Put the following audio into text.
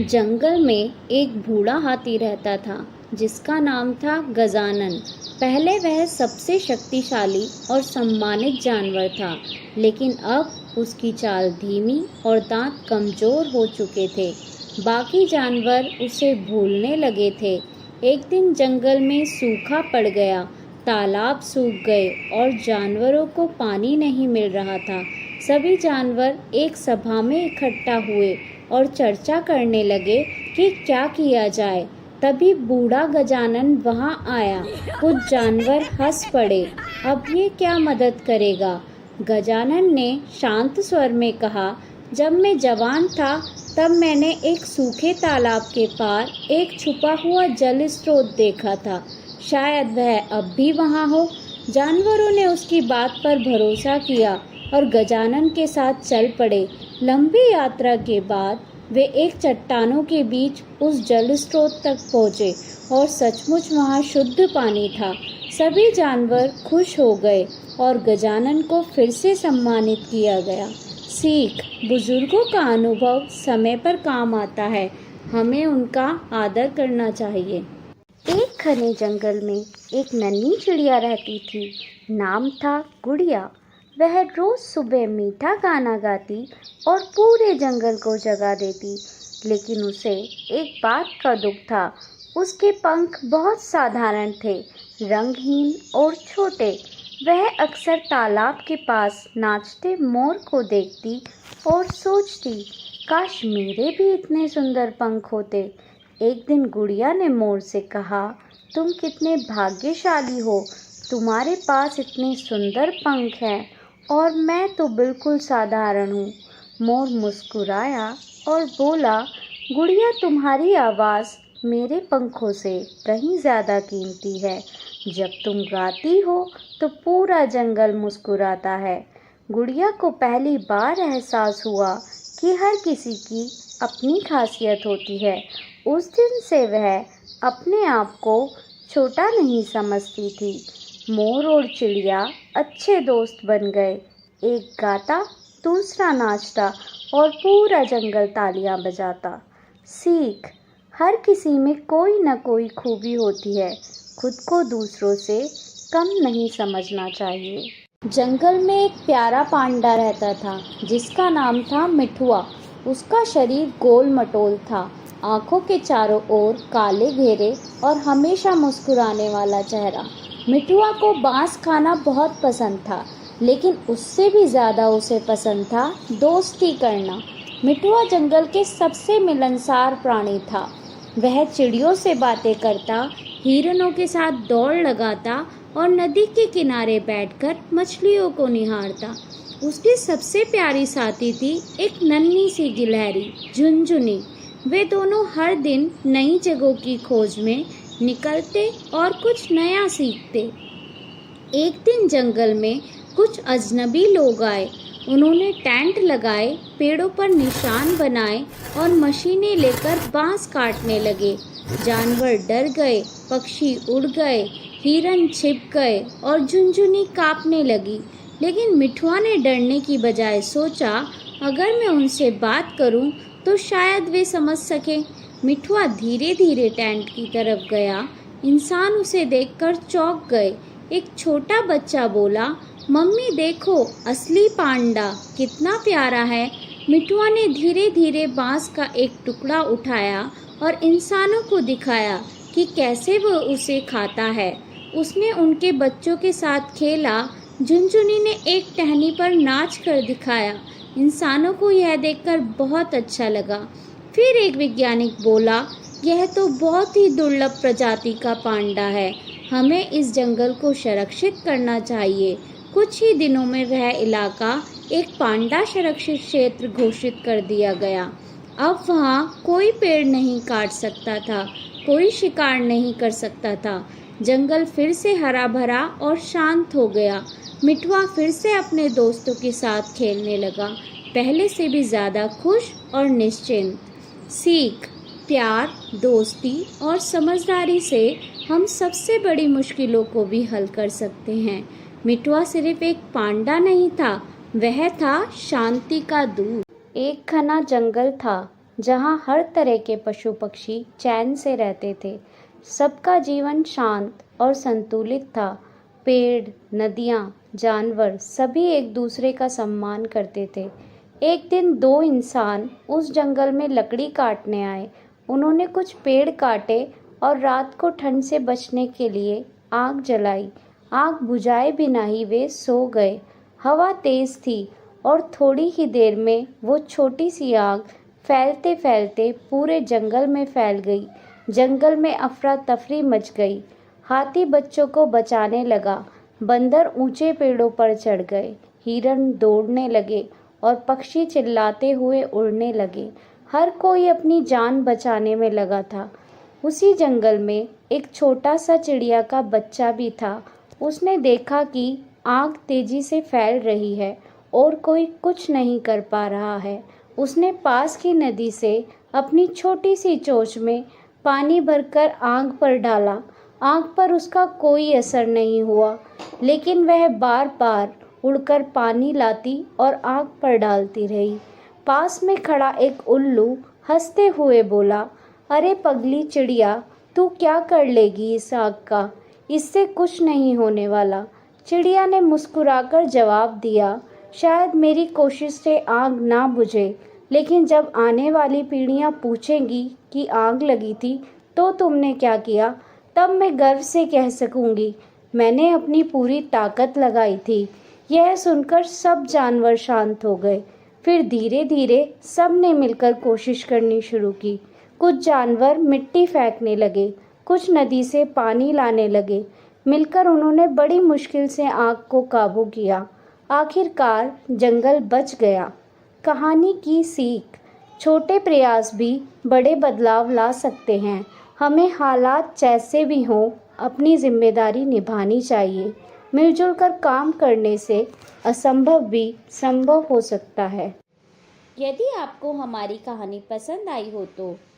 जंगल में एक बूढ़ा हाथी रहता था जिसका नाम था गजानन। पहले वह सबसे शक्तिशाली और सम्मानित जानवर था, लेकिन अब उसकी चाल धीमी और दांत कमजोर हो चुके थे। बाकी जानवर उसे भूलने लगे थे। एक दिन जंगल में सूखा पड़ गया, तालाब सूख गए और जानवरों को पानी नहीं मिल रहा था। सभी जानवर एक सभा में इकट्ठा हुए और चर्चा करने लगे कि क्या किया जाए। तभी बूढ़ा गजानन वहां आया। कुछ जानवर हंस पड़े, अब ये क्या मदद करेगा। गजानन ने शांत स्वर में कहा, जब मैं जवान था तब मैंने एक सूखे तालाब के पार एक छुपा हुआ जल स्रोत देखा था। शायद वह अब भी वहां हो। जानवरों ने उसकी बात पर भरोसा किया और गजानन के साथ चल पड़े। लंबी यात्रा के बाद वे एक चट्टानों के बीच उस जल स्रोत तक पहुँचे और सचमुच वहाँ शुद्ध पानी था। सभी जानवर खुश हो गए और गजानन को फिर से सम्मानित किया गया। सीख: बुजुर्गों का अनुभव समय पर काम आता है, हमें उनका आदर करना चाहिए। एक घने जंगल में एक नन्ही चिड़िया रहती थी। नाम था गुड़िया। वह रोज सुबह मीठा गाना गाती और पूरे जंगल को जगा देती। लेकिन उसे एक बात का दुख था, उसके पंख बहुत साधारण थे, रंगहीन और छोटे। वह अक्सर तालाब के पास नाचते मोर को देखती और सोचती, काश मेरे भी इतने सुंदर पंख होते। एक दिन गुड़िया ने मोर से कहा, तुम कितने भाग्यशाली हो, तुम्हारे पास इतने सुंदर पंख हैं और मैं तो बिल्कुल साधारण हूँ। मोर मुस्कुराया और बोला, गुड़िया, तुम्हारी आवाज़ मेरे पंखों से कहीं ज़्यादा कीमती है। जब तुम गाती हो तो पूरा जंगल मुस्कुराता है। गुड़िया को पहली बार एहसास हुआ कि हर किसी की अपनी खासियत होती है। उस दिन से वह अपने आप को छोटा नहीं समझती थी। मोर और चिड़िया अच्छे दोस्त बन गए। एक गाता, दूसरा नाचता और पूरा जंगल तालियां बजाता। सीख: हर किसी में कोई न कोई खूबी होती है, खुद को दूसरों से कम नहीं समझना चाहिए। जंगल में एक प्यारा पांडा रहता था जिसका नाम था मिठुआ। उसका शरीर गोल मटोल था, आंखों के चारों ओर काले घेरे और हमेशा मुस्कुराने वाला चेहरा। मिठुआ को बांस खाना बहुत पसंद था, लेकिन उससे भी ज़्यादा उसे पसंद था दोस्ती करना। मिठुआ जंगल के सबसे मिलनसार प्राणी था। वह चिड़ियों से बातें करता, हिरणों के साथ दौड़ लगाता और नदी के किनारे बैठकर मछलियों को निहारता। उसकी सबसे प्यारी साथी थी एक नन्ही सी गिलहरी, झुनझुनी। वे दोनों हर दिन नई जगहों की खोज में निकलते और कुछ नया सीखते। एक दिन जंगल में कुछ अजनबी लोग आए। उन्होंने टेंट लगाए, पेड़ों पर निशान बनाए और मशीनें लेकर बांस काटने लगे। जानवर डर गए, पक्षी उड़ गए, हिरन छिप गए और झुनझुनी कांपने लगी। लेकिन मिठुआ ने डरने की बजाय सोचा, अगर मैं उनसे बात करूं तो शायद वे समझ सकें। मिठुआ धीरे धीरे टेंट की तरफ गया। इंसान उसे देखकर चौंक गए। एक छोटा बच्चा बोला, मम्मी देखो, असली पांडा कितना प्यारा है। मिठुआ ने धीरे धीरे बांस का एक टुकड़ा उठाया और इंसानों को दिखाया कि कैसे वो उसे खाता है। उसने उनके बच्चों के साथ खेला। झुनझुनी ने एक टहनी पर नाच कर दिखाया। इंसानों को यह देखकर बहुत अच्छा लगा। फिर एक वैज्ञानिक बोला, यह तो बहुत ही दुर्लभ प्रजाति का पांडा है, हमें इस जंगल को संरक्षित करना चाहिए। कुछ ही दिनों में वह इलाका एक पांडा संरक्षित क्षेत्र घोषित कर दिया गया। अब वहाँ कोई पेड़ नहीं काट सकता था, कोई शिकार नहीं कर सकता था। जंगल फिर से हरा भरा और शांत हो गया। मिठुआ फिर से अपने दोस्तों के साथ खेलने लगा, पहले से भी ज़्यादा खुश और निश्चिंत। सीख: प्यार, दोस्ती और समझदारी से हम सबसे बड़ी मुश्किलों को भी हल कर सकते हैं। मिठुआ सिर्फ एक पांडा नहीं था, वह था शांति का दूत। एक घना जंगल था जहाँ हर तरह के पशु पक्षी चैन से रहते थे। सबका जीवन शांत और संतुलित था। पेड़, नदियाँ, जानवर सभी एक दूसरे का सम्मान करते थे। एक दिन दो इंसान उस जंगल में लकड़ी काटने आए। उन्होंने कुछ पेड़ काटे और रात को ठंड से बचने के लिए आग जलाई। आग बुझाए बिना ही वे सो गए। हवा तेज थी और थोड़ी ही देर में वो छोटी सी आग फैलते फैलते पूरे जंगल में फैल गई। जंगल में अफरा तफरी मच गई। हाथी बच्चों को बचाने लगा। बंदर ऊंचे पेड़ों पर चढ़ गए। हिरण दौड़ने लगे और पक्षी चिल्लाते हुए उड़ने लगे। हर कोई अपनी जान बचाने में लगा था। उसी जंगल में एक छोटा सा चिड़िया का बच्चा भी था। उसने देखा कि आग तेजी से फैल रही है और कोई कुछ नहीं कर पा रहा है। उसने पास की नदी से अपनी छोटी सी चोंच में पानी भरकर आग पर डाला। आग पर उसका कोई असर नहीं हुआ, लेकिन वह बार बार उड़कर पानी लाती और आग पर डालती रही। पास में खड़ा एक उल्लू हंसते हुए बोला, अरे पगली चिड़िया, तू क्या कर लेगी इस आग का? इससे कुछ नहीं होने वाला। चिड़िया ने मुस्कुराकर जवाब दिया, शायद मेरी कोशिश से आग ना बुझे, लेकिन जब आने वाली पीढ़ियां पूछेंगी कि आग लगी थी तो तुमने क्या किया, तब मैं गर्व से कह सकूंगी, मैंने अपनी पूरी ताकत लगाई थी। यह सुनकर सब जानवर शांत हो गए। फिर धीरे धीरे सब ने मिलकर कोशिश करनी शुरू की। कुछ जानवर मिट्टी फेंकने लगे, कुछ नदी से पानी लाने लगे। मिलकर उन्होंने बड़ी मुश्किल से आग को काबू किया। आखिरकार जंगल बच गया। कहानी की सीख, छोटे प्रयास भी बड़े बदलाव ला सकते हैं। हमें हालात जैसे भी हों अपनी जिम्मेदारी निभानी चाहिए। मिलजुल कर काम करने से असंभव भी संभव हो सकता है। यदि आपको हमारी कहानी पसंद आई हो तो